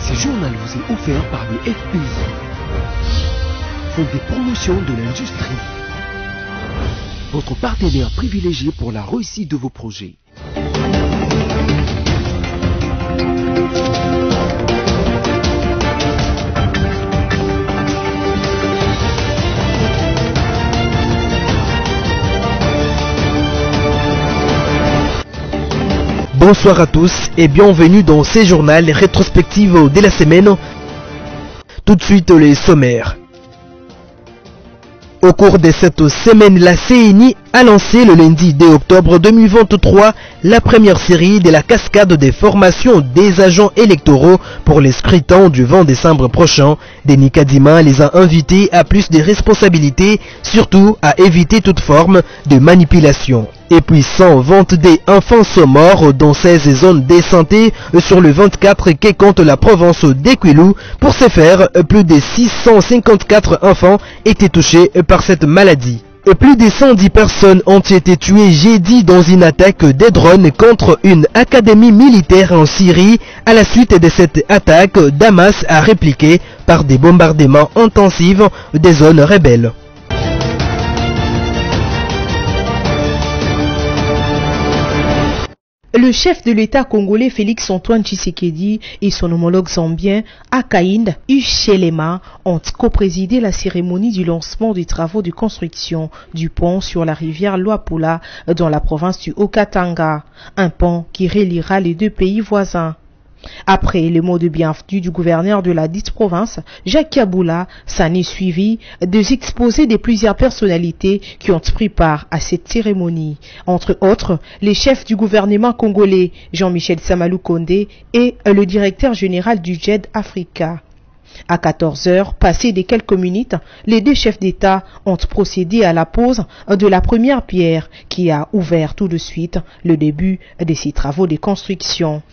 Ce journal vous est offert par le FPI, Fonds de promotion de l'industrie, votre partenaire privilégié pour la réussite de vos projets. Bonsoir à tous et bienvenue dans ces journaux rétrospectives de la semaine. Tout de suite les sommaires. Au cours de cette semaine, la CENI a lancé le lundi 2 octobre 2023 la première série de la cascade des formations des agents électoraux pour les scrutins du 20 décembre prochain. Denis Kadima les a invités à plus de responsabilités, surtout à éviter toute forme de manipulation. Et puis 122 enfants sont morts dans 16 zones de santé sur le 24 que compte la province d'Equilou. Pour ce faire, plus de 654 enfants étaient touchés par cette maladie. Et plus de 110 personnes ont été tuées jeudi dans une attaque des drones contre une académie militaire en Syrie. À la suite de cette attaque, Damas a répliqué par des bombardements intensifs des zones rebelles. Le chef de l'État congolais Félix-Antoine Tshisekedi et son homologue zambien Hakainde Hichilema ont coprésidé la cérémonie du lancement des travaux de construction du pont sur la rivière Luapula dans la province du Haut-Katanga, un pont qui reliera les deux pays voisins. Après le mot de bienvenue du gouverneur de la dite province, Jacques Kaboula, s'en est suivi des exposés de plusieurs personnalités qui ont pris part à cette cérémonie. Entre autres, les chefs du gouvernement congolais, Jean-Michel Samalou Kondé, et le directeur général du JED Africa. À 14 heures, passées de quelques minutes, les deux chefs d'État ont procédé à la pose de la première pierre qui a ouvert tout de suite le début de ces travaux de construction.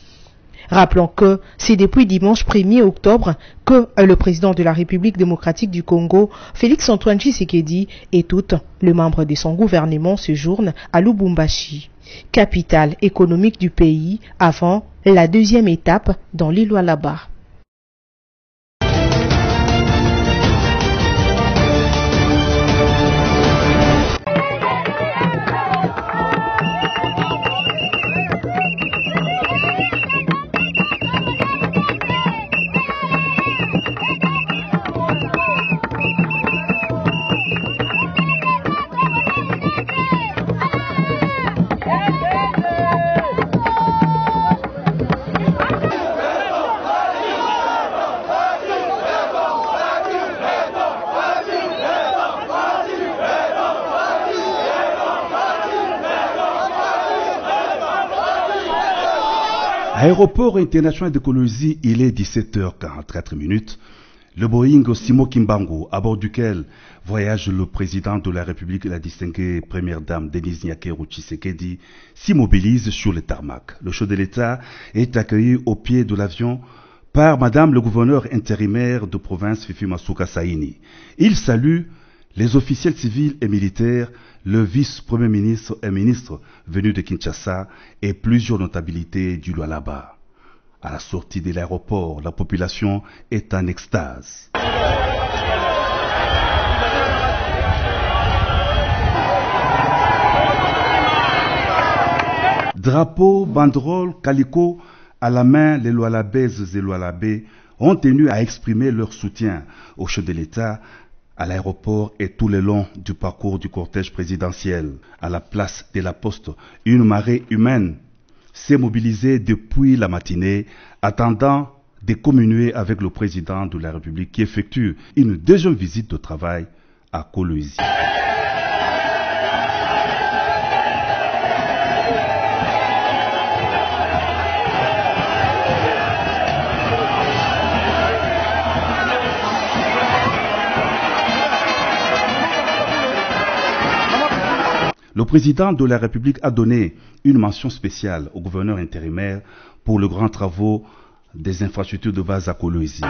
Rappelons que c'est depuis dimanche 1er octobre que le président de la République démocratique du Congo, Félix-Antoine Tshisekedi, et tous les membres de son gouvernement séjournent à Lubumbashi, capitale économique du pays, avant la deuxième étape dans l'île Lualaba. Aéroport international de Kolwezi, il est 17h44. Le Boeing Simo Kimbangu, à bord duquel voyage le président de la République et la distinguée première dame Denise Nyakeru Tshisekedi, s'immobilise sur le tarmac. Le chef de l'État est accueilli au pied de l'avion par Madame le gouverneur intérimaire de province Fifi Masuka Saini. Il salue les officiels civils et militaires, le vice-premier ministre et ministre venu de Kinshasa et plusieurs notabilités du Lualaba. À la sortie de l'aéroport, la population est en extase. Drapeau, banderole, calicot, à la main, les Lualabaises et Lualabais ont tenu à exprimer leur soutien au chef de l'État à l'aéroport et tout le long du parcours du cortège présidentiel. À la place de la Poste, une marée humaine s'est mobilisée depuis la matinée, attendant de communier avec le président de la République qui effectue une deuxième visite de travail à Kolwezi. Le président de la République a donné une mention spéciale au gouverneur intérimaire pour le grand travaux des infrastructures de base à Kolwezi.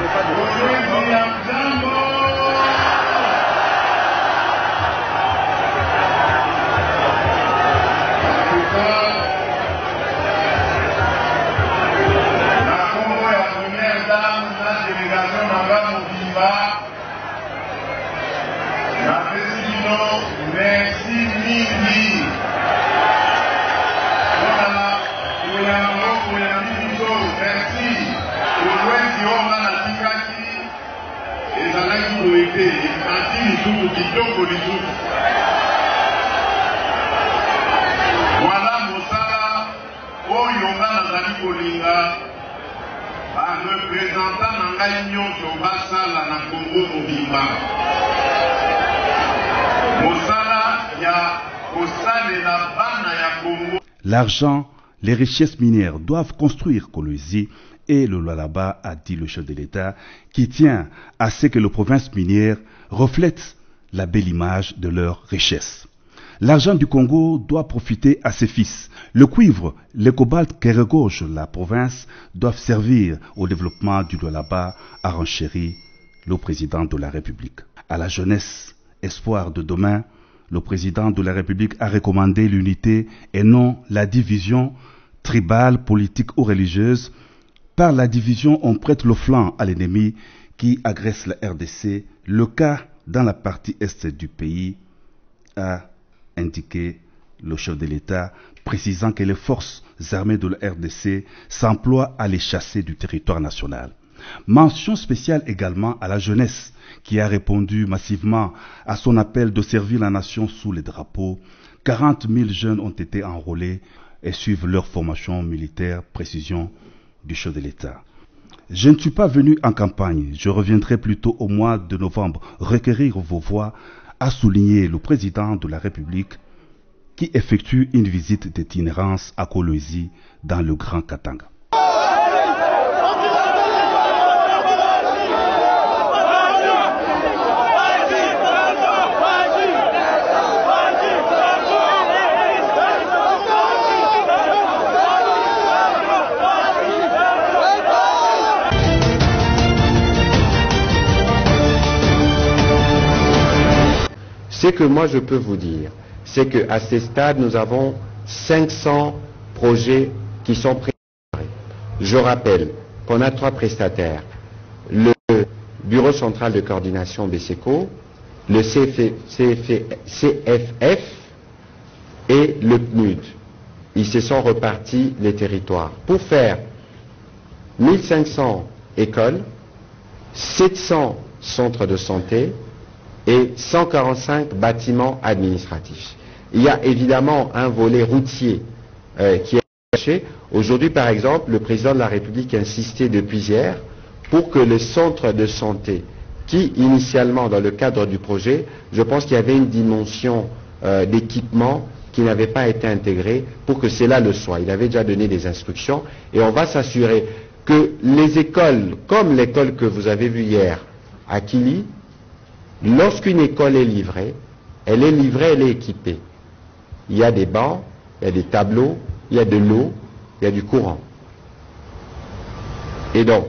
L'argent, les richesses minières doivent construire Kolwezi et le Lualaba, a dit le chef de l'État, qui tient à ce que les provinces minières reflètent la belle image de leurs richesses. L'argent du Congo doit profiter à ses fils. Le cuivre, le cobalt qui regorge la province doivent servir au développement du Lualaba, a renchéri le président de la République. À la jeunesse, espoir de demain, le président de la République a recommandé l'unité et non la division tribale, politique ou religieuse. Par la division, on prête le flanc à l'ennemi qui agresse la RDC. Le cas dans la partie est du pays, a indiqué le chef de l'État, précisant que les forces armées de la RDC s'emploient à les chasser du territoire national. Mention spéciale également à la jeunesse qui a répondu massivement à son appel de servir la nation sous les drapeaux. 40 000 jeunes ont été enrôlés et suivent leur formation militaire, précision du chef de l'État. Je ne suis pas venu en campagne, je reviendrai plutôt au mois de novembre requérir vos voix, a souligné le président de la République qui effectue une visite d'itinérance à Kolwezi dans le Grand Katanga. Ce que moi je peux vous dire, c'est qu'à ce stade, nous avons 500 projets qui sont préparés. Je rappelle qu'on a 3 prestataires. Le Bureau central de coordination BCECO, le CFF et le PNUD. Ils se sont repartis les territoires pour faire 1500 écoles, 700 centres de santé, et 145 bâtiments administratifs. Il y a évidemment un volet routier qui est caché. Aujourd'hui, par exemple, le président de la République a insisté depuis hier pour que les centres de santé, qui initialement, dans le cadre du projet, je pense qu'il y avait une dimension d'équipement qui n'avait pas été intégrée, pour que cela le soit. Il avait déjà donné des instructions et on va s'assurer que les écoles, comme l'école que vous avez vue hier à Kili, lorsqu'une école est livrée, elle est équipée. Il y a des bancs, il y a des tableaux, il y a de l'eau, il y a du courant. Et donc,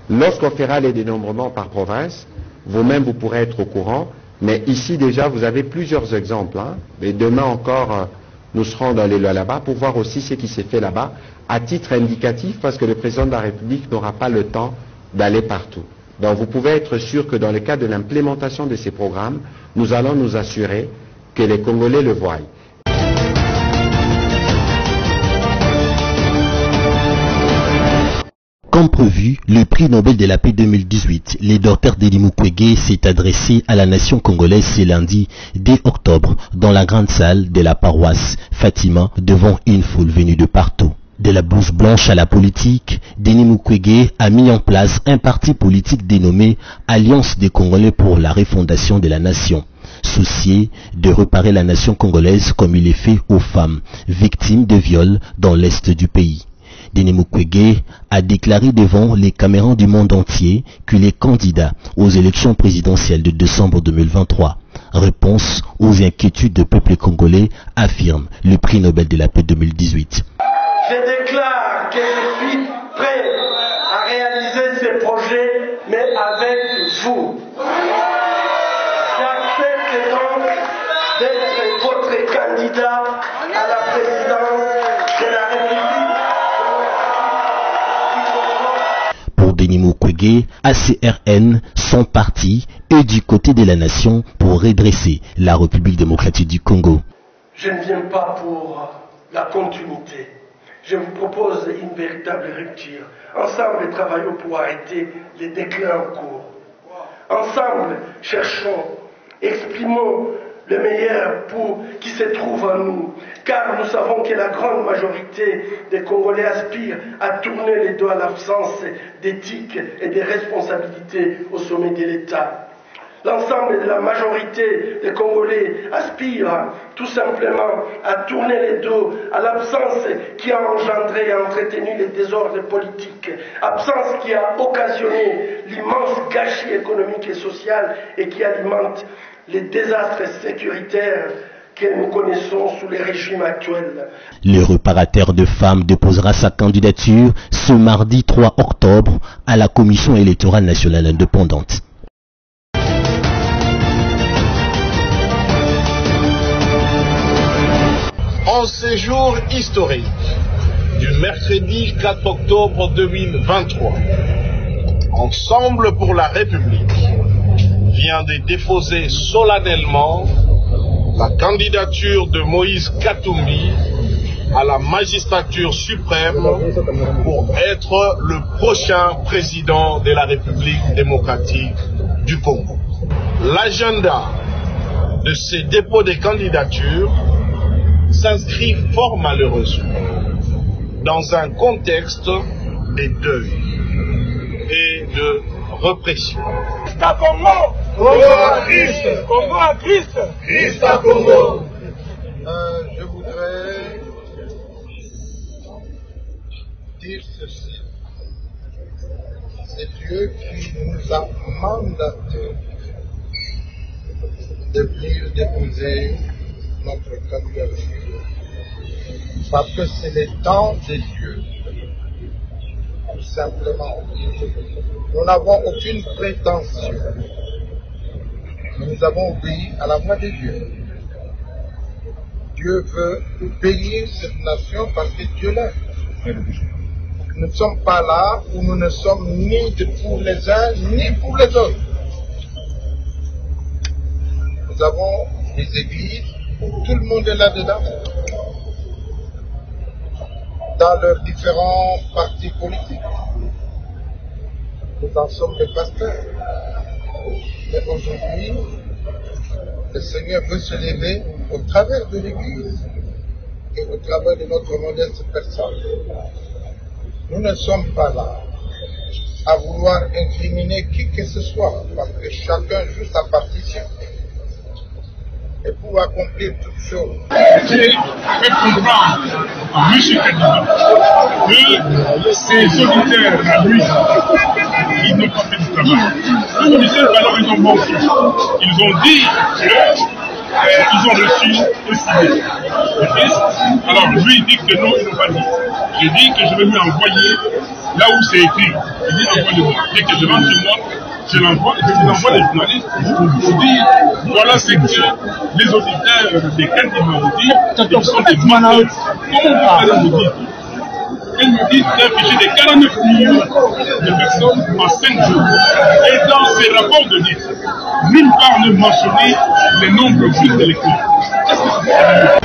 lorsqu'on fera les dénombrements par province, vous-même vous pourrez être au courant, mais ici déjà vous avez plusieurs exemples. Et demain encore, nous serons dans les Lualaba pour voir aussi ce qui s'est fait là-bas, à titre indicatif, parce que le président de la République n'aura pas le temps d'aller partout. Donc vous pouvez être sûr que dans le cadre de l'implémentation de ces programmes, nous allons nous assurer que les Congolais le voient. Comme prévu, le prix Nobel de la paix 2018, le docteur Denis Mukwege s'est adressé à la nation congolaise ce lundi 2 octobre dans la grande salle de la paroisse Fatima devant une foule venue de partout. De la blouse blanche à la politique, Denis Mukwege a mis en place un parti politique dénommé Alliance des Congolais pour la refondation de la nation, soucié de réparer la nation congolaise comme il est fait aux femmes victimes de viols dans l'est du pays. Denis Mukwege a déclaré devant les caméras du monde entier qu'il est candidat aux élections présidentielles de décembre 2023. Réponse aux inquiétudes du peuple congolais, affirme le prix Nobel de la paix 2018. Je déclare que je suis prêt à réaliser ces projets, mais avec vous. J'accepte donc d'être votre candidat à la présidence de la République. Pour Denis Mukwege, ACRN, son parti, est du côté de la nation pour redresser la République démocratique du Congo. Je ne viens pas pour la continuité. Je vous propose une véritable rupture. Ensemble, travaillons pour arrêter les déclins en cours. Ensemble, cherchons, exprimons le meilleur pour qui se trouve en nous car nous savons que la grande majorité des Congolais aspirent à tourner les dos à l'absence d'éthique et de responsabilité au sommet de l'État. L'ensemble de la majorité des Congolais aspirent tout simplement à tourner les dos à l'absence qui a engendré et entretenu les désordres politiques, absence qui a occasionné l'immense gâchis économique et social et qui alimente les désastres sécuritaires que nous connaissons sous les régimes actuels. Le réparateur de femmes déposera sa candidature ce mardi 3 octobre à la Commission électorale nationale indépendante. En ces jours historiques du mercredi 4 octobre 2023, Ensemble pour la République vient de déposer solennellement la candidature de Moïse Katumbi à la magistrature suprême pour être le prochain président de la République démocratique du Congo. L'agenda de ces dépôts de candidatures s'inscrit fort malheureusement dans un contexte de deuil et de répression. Christ à Congo! Congo à Christ! Congo à Christ! Christ à Congo! Je voudrais dire ceci. C'est Dieu qui nous a mandatés de venir déposer notre candidature parce que c'est le temps de Dieu. Tout simplement. Nous n'avons aucune prétention. Nous avons obéi à la voix de Dieu. Dieu veut bénir cette nation parce que Dieu l'aime. Nous ne sommes pas là où nous ne sommes ni pour les uns ni pour les autres. Nous avons des églises où tout le monde est là-dedans, dans leurs différents partis politiques. Nous en sommes les pasteurs. Mais aujourd'hui, le Seigneur veut se lever au travers de l'Église et au travers de notre modeste personne. Nous ne sommes pas là à vouloir incriminer qui que ce soit, parce que chacun joue sa partition. Et pour accomplir toutes choses. J'ai fait comprendre à M. Katumbi que ces auditeurs à lui, ils n'ont pas fait du travail. Les auditeurs, alors, ils ont menti. Ils ont dit qu'ils ont reçu un signé. Alors, lui, il dit que non, ils n'ont pas dit. J'ai dit que je vais lui envoyer là où c'est écrit. Il dit envoie-le-moi. Dès que je rentre chez moi, je l'envoie, je vous envoie les journalistes pour vous dire, voilà ce que les auditeurs des candidats m'ont dit, ils sont des menteurs. Comment vous pouvez vous dire? Elle me dit d'un fichier de 49 millions de personnes en 5 jours. Et dans ces rapports de liste, nulle part ne mentionner les nombres justes d'électeurs. Qu'est-ce que c'est?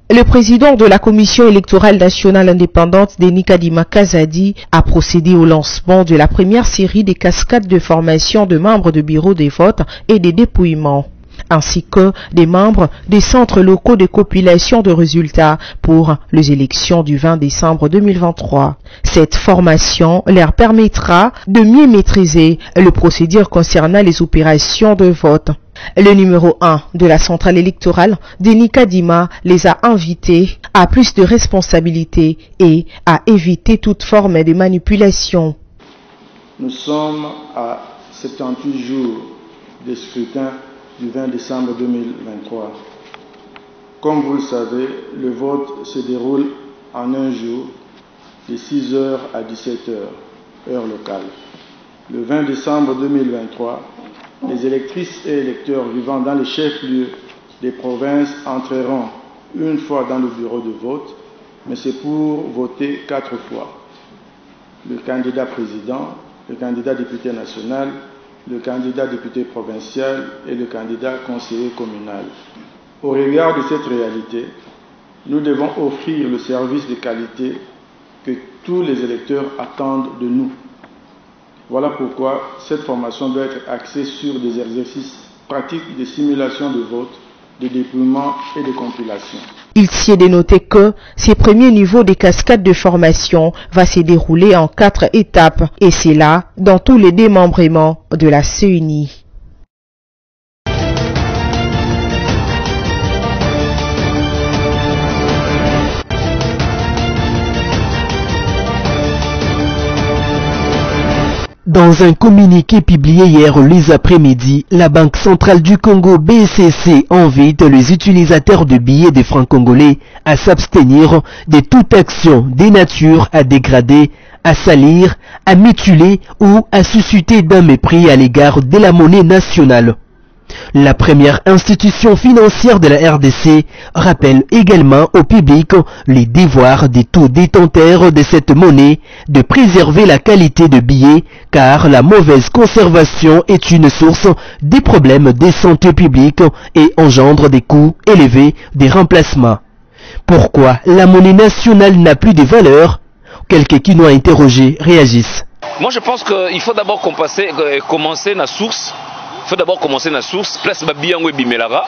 Le président de la Commission électorale nationale indépendante, Denis Kadima Kazadi, a procédé au lancement de la première série des cascades de formation de membres de bureaux des votes et des dépouillements, ainsi que des membres des centres locaux de compilation de résultats pour les élections du 20 décembre 2023. Cette formation leur permettra de mieux maîtriser le procédure concernant les opérations de vote. Le numéro 1 de la centrale électorale, Denis Kadima, les a invités à plus de responsabilités et à éviter toute forme de manipulation. Nous sommes à 78 jours de scrutin du 20 décembre 2023. Comme vous le savez, le vote se déroule en un jour, de 6h à 17h, heure locale. Le 20 décembre 2023, les électrices et électeurs vivant dans les chefs-lieux des provinces entreront une fois dans le bureau de vote, mais c'est pour voter 4 fois. Le candidat président, le candidat député national, le candidat député provincial et le candidat conseiller communal. Au regard de cette réalité, nous devons offrir le service de qualité que tous les électeurs attendent de nous. Voilà pourquoi cette formation doit être axée sur des exercices pratiques de simulation de vote, de dépouillement et de compilation. Il s'y est dénoté que ces premiers niveaux des cascades de formation va se dérouler en 4 étapes, et c'est là dans tous les démembrements de la CENI. Dans un communiqué publié hier les après-midi, la Banque centrale du Congo BCC invite les utilisateurs de billets des francs congolais à s'abstenir de toute action des natures à dégrader, à salir, à mutiler ou à susciter d'un mépris à l'égard de la monnaie nationale. La première institution financière de la RDC rappelle également au public les devoirs des tout détenteurs de cette monnaie de préserver la qualité de billets car la mauvaise conservation est une source des problèmes de santé publique et engendre des coûts élevés des remplacements. Pourquoi la monnaie nationale n'a plus de valeur? Quelques qui nous ont interrogés réagissent. Moi je pense qu'il faut d'abord commencer la source. Il faut d'abord commencer la source, place babiyango et bimelara.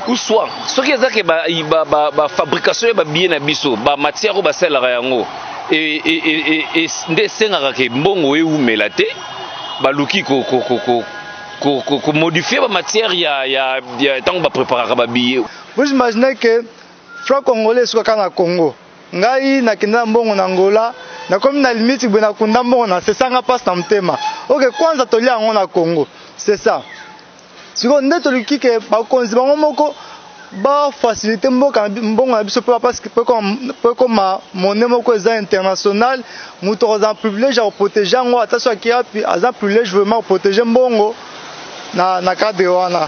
Ou soit, ce qui est ça que la fabrication de billets na biso, la matière ou la selle yango, et des sengara que bongo et ou melate, baluki ko modifier la matière ya tant ba préparer ba billet. Vous imaginez que franc congolais soit kana Congo, ngai na kinda mbongo na Angola, na comme na limite bena kunda mbongo na c'est ça nga passe na mtema. OK, kwanza tolia ngo na Congo. C'est ça. Si on est le qui est pas ba faciliter mbongo biso parce que comme monnaie moko international muto za privilège à protéger ngo attention qui a za privilège vraiment protéger mbongo.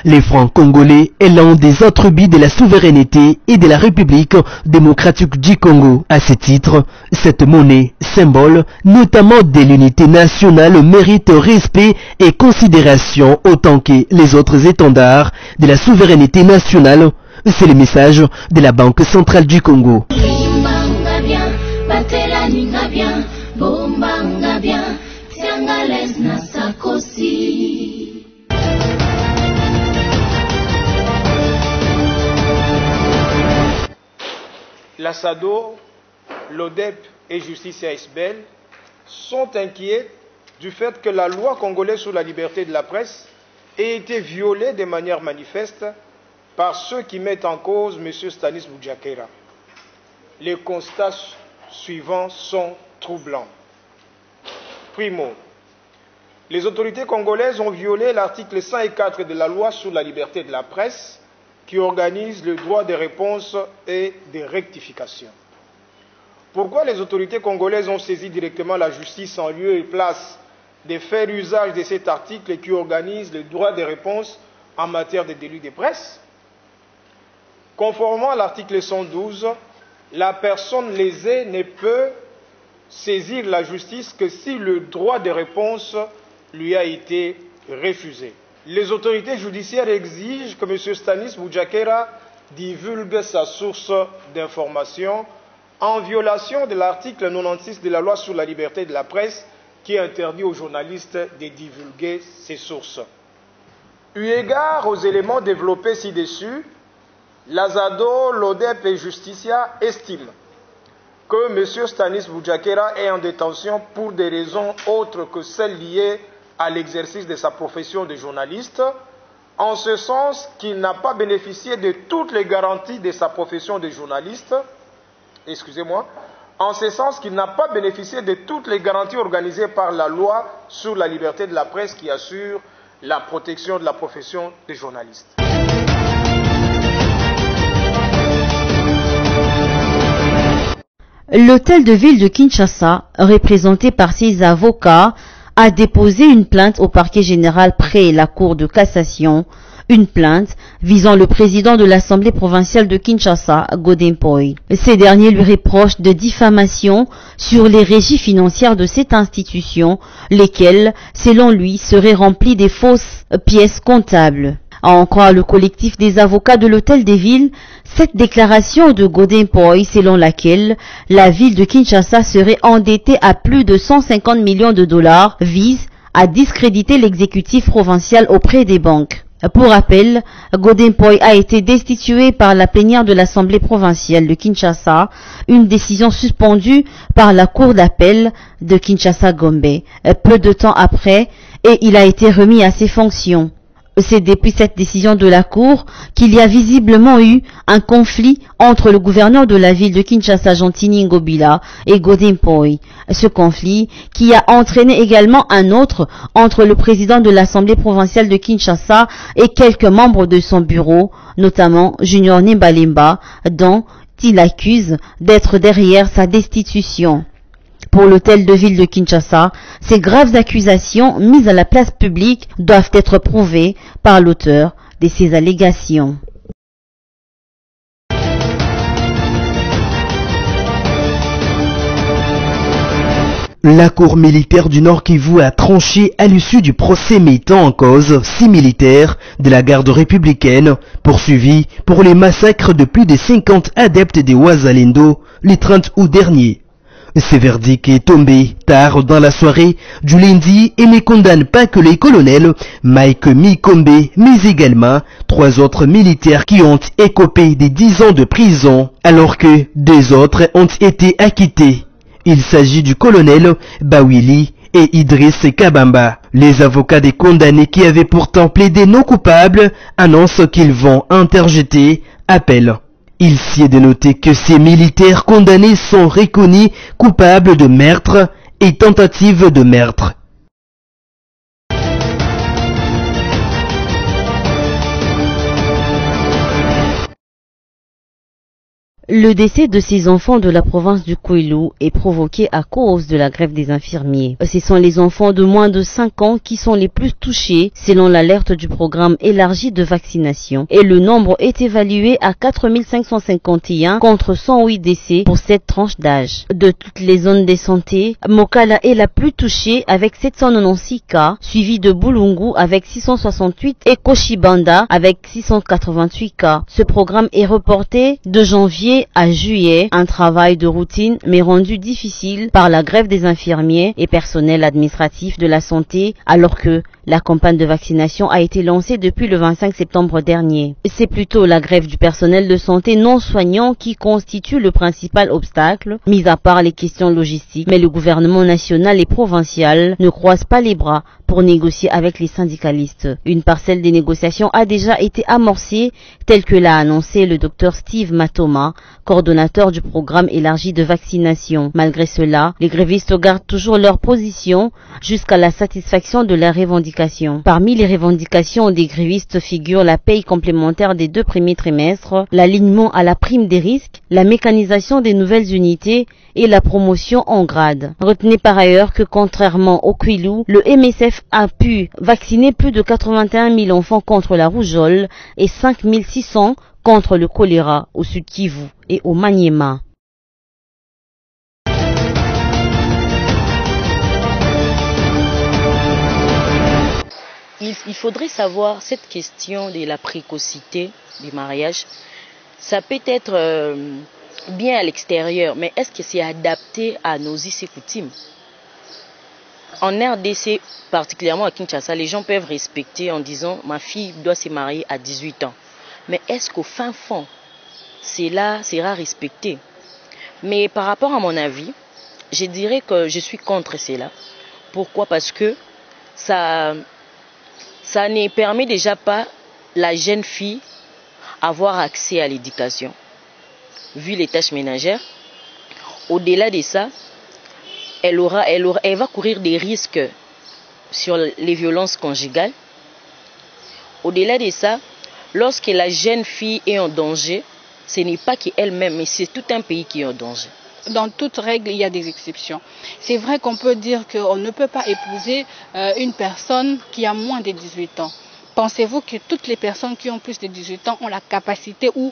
Les francs congolais est l'un des attributs de la souveraineté et de la République démocratique du Congo. À ce titre, cette monnaie, symbole notamment de l'unité nationale, mérite respect et considération autant que les autres étendards de la souveraineté nationale. C'est le message de la Banque centrale du Congo. La SADO, l'ODEP et Justicia SBL sont inquiets du fait que la loi congolaise sur la liberté de la presse ait été violée de manière manifeste par ceux qui mettent en cause M. Stanis Boujakera. Les constats suivants sont troublants. Primo, les autorités congolaises ont violé l'article 104 de la loi sur la liberté de la presse qui organise le droit de réponse et de rectification. Pourquoi les autorités congolaises ont saisi directement la justice en lieu et place de faire usage de cet article qui organise le droit de réponse en matière de délit de presse? Conformément à l'article 112, la personne lésée ne peut saisir la justice que si le droit de réponse lui a été refusé. Les autorités judiciaires exigent que M. Stanis Boujakera divulgue sa source d'information en violation de l'article 96 de la loi sur la liberté de la presse qui interdit aux journalistes de divulguer ses sources. Eu égard aux éléments développés ci-dessus, la SADO, l'ODEP et Justicia estiment que M. Stanis Boujakera est en détention pour des raisons autres que celles liées à l'exercice de sa profession de journaliste, en ce sens qu'il n'a pas bénéficié de toutes les garanties de sa profession de journaliste, en ce sens qu'il n'a pas bénéficié de toutes les garanties organisées par la loi sur la liberté de la presse qui assure la protection de la profession de journaliste. L'hôtel de ville de Kinshasa, représenté par ses avocats, a déposé une plainte au parquet général près la cour de cassation, une plainte visant le président de l'Assemblée provinciale de Kinshasa, Godempoy. Ces derniers lui reprochent de diffamation sur les régies financières de cette institution, lesquelles, selon lui, seraient remplies des fausses pièces comptables. À en croire le collectif des avocats de l'Hôtel des Villes, cette déclaration de Godin Poi, selon laquelle la ville de Kinshasa serait endettée à plus de 150 millions de dollars, vise à discréditer l'exécutif provincial auprès des banques. Pour rappel, Godin Poi a été destitué par la plénière de l'Assemblée provinciale de Kinshasa, une décision suspendue par la Cour d'appel de Kinshasa-Gombe, peu de temps après, et il a été remis à ses fonctions. C'est depuis cette décision de la Cour qu'il y a visiblement eu un conflit entre le gouverneur de la ville de Kinshasa, Jantini Ngobila, et Godin Poi. Ce conflit qui a entraîné également un autre entre le président de l'Assemblée provinciale de Kinshasa et quelques membres de son bureau, notamment Junior Nimbalimba, dont il accuse d'être derrière sa destitution. Pour l'hôtel de ville de Kinshasa, ces graves accusations mises à la place publique doivent être prouvées par l'auteur de ces allégations. La Cour militaire du Nord Kivu a tranché à l'issue du procès mettant en cause 6 militaires de la garde républicaine poursuivis pour les massacres de plus de 50 adeptes des Wazalendo le 30 août dernier. Ce verdict est tombé tard dans la soirée du lundi et ne condamne pas que les colonels Mike Mikombe, mais également 3 autres militaires qui ont écopé des 10 ans de prison, alors que 2 autres ont été acquittés. Il s'agit du colonel Bawili et Idriss Kabamba. Les avocats des condamnés qui avaient pourtant plaidé non coupables annoncent qu'ils vont interjeter appel. Il s'y est de noter que ces militaires condamnés sont reconnus coupables de meurtre et tentative de meurtre. Le décès de ces enfants de la province du Kwilu est provoqué à cause de la grève des infirmiers. Ce sont les enfants de moins de 5 ans qui sont les plus touchés selon l'alerte du programme élargi de vaccination et le nombre est évalué à 4551 contre 108 décès pour cette tranche d'âge. De toutes les zones de santé, Mokala est la plus touchée avec 796 cas, suivi de Bulungu avec 668 et Koshibanda avec 688 cas. Ce programme est reporté de janvier à juillet, un travail de routine mais rendu difficile par la grève des infirmiers et personnels administratifs de la santé alors que la campagne de vaccination a été lancée depuis le 25 septembre dernier. C'est plutôt la grève du personnel de santé non soignant qui constitue le principal obstacle, mis à part les questions logistiques, mais le gouvernement national et provincial ne croisent pas les bras pour négocier avec les syndicalistes. Une parcelle des négociations a déjà été amorcée, tel que l'a annoncé le Dr Steve Matoma, coordonnateur du programme élargi de vaccination. Malgré cela, les grévistes gardent toujours leur position jusqu'à la satisfaction de leurs revendications. Parmi les revendications des grévistes figurent la paye complémentaire des 2 premiers trimestres, l'alignement à la prime des risques, la mécanisation des nouvelles unités et la promotion en grade. Retenez par ailleurs que contrairement au Kwilu, le MSF a pu vacciner plus de 81 000 enfants contre la rougeole et 5 600 contre le choléra au Sud Kivu et au Maniema. Il faudrait savoir cette question de la précocité du mariage. Ça peut être bien à l'extérieur, mais est-ce que c'est adapté à nos us et coutumes? En RDC, particulièrement à Kinshasa, les gens peuvent respecter en disant ma fille doit se marier à 18 ans. Mais est-ce qu'au fin fond, cela sera respecté? Mais par rapport à mon avis, je dirais que je suis contre cela. Pourquoi? Parce que ça ne permet déjà pas la jeune fille avoir accès à l'éducation. Vu les tâches ménagères, au-delà de ça, elle va courir des risques sur les violences conjugales. Au-delà de ça, lorsque la jeune fille est en danger, ce n'est pas qu'elle-même, mais c'est tout un pays qui est en danger. Dans toute règle, il y a des exceptions. C'est vrai qu'on peut dire qu'on ne peut pas épouser une personne qui a moins de 18 ans. Pensez-vous que toutes les personnes qui ont plus de 18 ans ont la capacité ou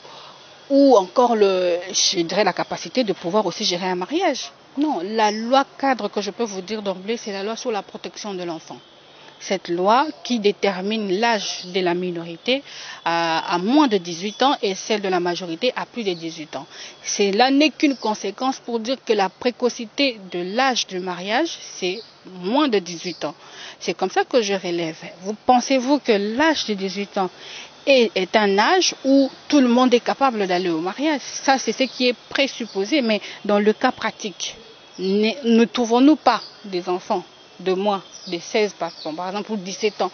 encore je dirais la capacité de pouvoir aussi gérer un mariage? Non, la loi cadre que je peux vous dire d'emblée, c'est la loi sur la protection de l'enfant. cette loi qui détermine l'âge de la minorité à moins de 18 ans et celle de la majorité à plus de 18 ans. Cela n'est qu'une conséquence pour dire que la précocité de l'âge du mariage, c'est moins de 18 ans. C'est comme ça que je relève. Pensez-vous que l'âge de 18 ans est un âge où tout le monde est capable d'aller au mariage? Ça, c'est ce qui est présupposé, mais dans le cas pratique, ne trouvons-nous pas des enfants de moins de 16, par exemple, ou 17 ans?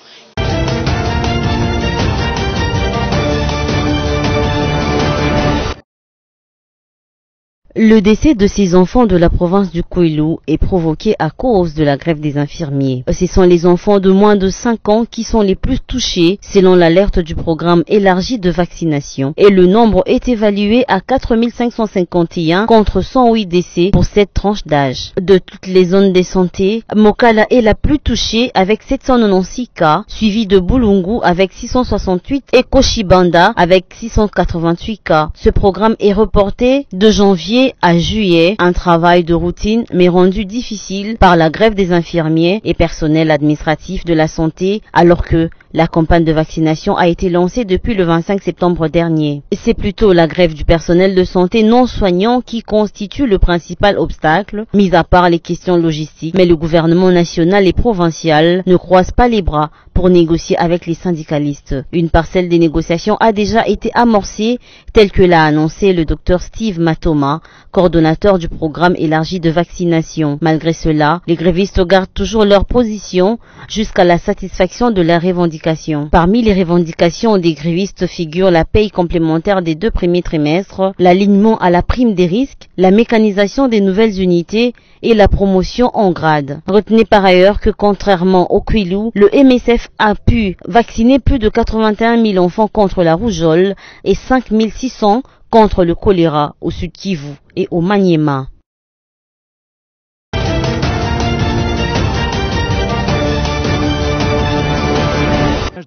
Le décès de ces enfants de la province du Kwilu est provoqué à cause de la grève des infirmiers. Ce sont les enfants de moins de 5 ans qui sont les plus touchés selon l'alerte du programme élargi de vaccination et le nombre est évalué à 4551 contre 108 décès pour cette tranche d'âge. De toutes les zones de santé, Mokala est la plus touchée avec 796 cas, suivi de Bulungu avec 668 et Koshibanda avec 688 cas. Ce programme est reporté de janvier à juillet, un travail de routine mais rendu difficile par la grève des infirmiers et personnels administratifs de la santé alors que la campagne de vaccination a été lancée depuis le 25 septembre dernier. C'est plutôt la grève du personnel de santé non soignant qui constitue le principal obstacle, mis à part les questions logistiques. Mais le gouvernement national et provincial ne croisent pas les bras pour négocier avec les syndicalistes. Une parcelle des négociations a déjà été amorcée, tel que l'a annoncé le Dr Steve Matoma, coordonnateur du programme élargi de vaccination. Malgré cela, les grévistes gardent toujours leur position jusqu'à la satisfaction de leurs revendications. Parmi les revendications des grévistes figurent la paye complémentaire des 2 premiers trimestres, l'alignement à la prime des risques, la mécanisation des nouvelles unités et la promotion en grade. Retenez par ailleurs que contrairement au Kwilu, le MSF a pu vacciner plus de 81 000 enfants contre la rougeole et 5 600 contre le choléra au Sud Kivu et au Maniema.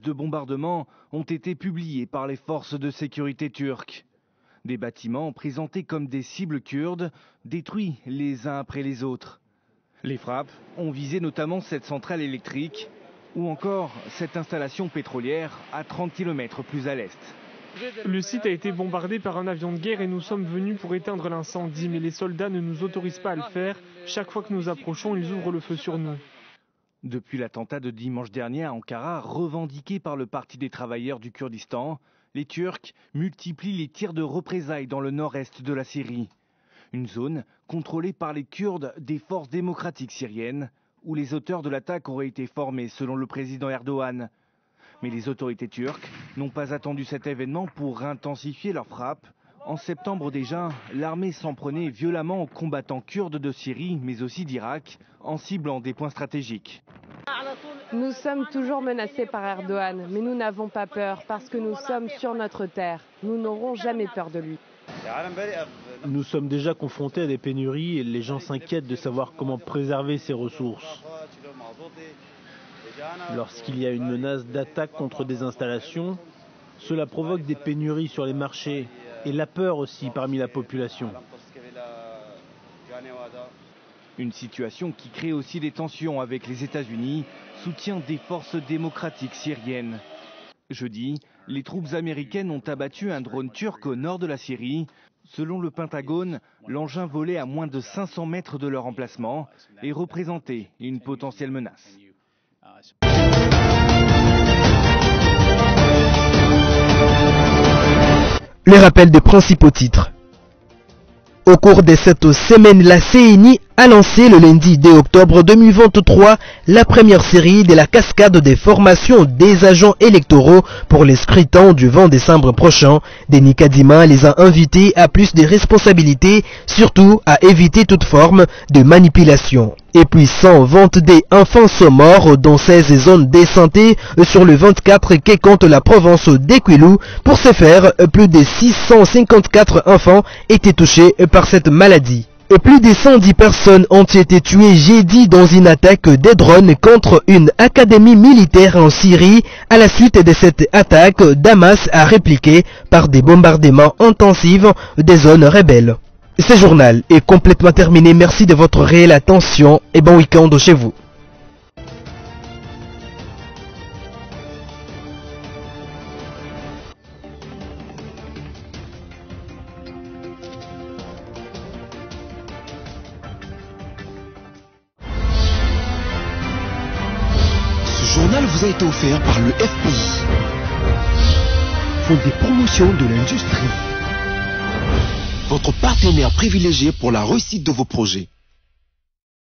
De bombardements ont été publiés par les forces de sécurité turques. Des bâtiments présentés comme des cibles kurdes détruits les uns après les autres. Les frappes ont visé notamment cette centrale électrique ou encore cette installation pétrolière à 30 km plus à l'est. Le site a été bombardé par un avion de guerre et nous sommes venus pour éteindre l'incendie, mais les soldats ne nous autorisent pas à le faire. Chaque fois que nous approchons, ils ouvrent le feu sur nous. Depuis l'attentat de dimanche dernier à Ankara, revendiqué par le Parti des travailleurs du Kurdistan, les Turcs multiplient les tirs de représailles dans le nord-est de la Syrie. Une zone contrôlée par les Kurdes des forces démocratiques syriennes, où les auteurs de l'attaque auraient été formés selon le président Erdogan. Mais les autorités turques n'ont pas attendu cet événement pour intensifier leurs frappes. En septembre déjà, l'armée s'en prenait violemment aux combattants kurdes de Syrie, mais aussi d'Irak, en ciblant des points stratégiques. Nous sommes toujours menacés par Erdogan, mais nous n'avons pas peur parce que nous sommes sur notre terre. Nous n'aurons jamais peur de lui. Nous sommes déjà confrontés à des pénuries et les gens s'inquiètent de savoir comment préserver ces ressources. Lorsqu'il y a une menace d'attaque contre des installations, cela provoque des pénuries sur les marchés et la peur aussi parmi la population. Une situation qui crée aussi des tensions avec les États-Unis, soutien des forces démocratiques syriennes. Jeudi, les troupes américaines ont abattu un drone turc au nord de la Syrie. Selon le Pentagone, l'engin volait à moins de 500 mètres de leur emplacement et représentait une potentielle menace. Les rappels des principaux titres. Au cours de cette semaine, la CENI a lancé le lundi 2 octobre 2023 la première série de la cascade des formations des agents électoraux pour les scrutins du 20 décembre prochain. Denis Kadima les a invités à plus de responsabilités, surtout à éviter toute forme de manipulation. Et puis 122 enfants sont morts dans 16 zones de santé sur le 24 qui compte la province d'Ekwilu. Pour ce faire, plus de 654 enfants étaient touchés par cette maladie. Et plus de 110 personnes ont été tuées jeudi dans une attaque des drones contre une académie militaire en Syrie. À la suite de cette attaque, Damas a répliqué par des bombardements intensifs des zones rebelles. Ce journal est complètement terminé. Merci de votre réelle attention et bon week-end chez vous. journal vous a été offert par le FPI, Fonds des promotions de l'industrie, votre partenaire privilégié pour la réussite de vos projets.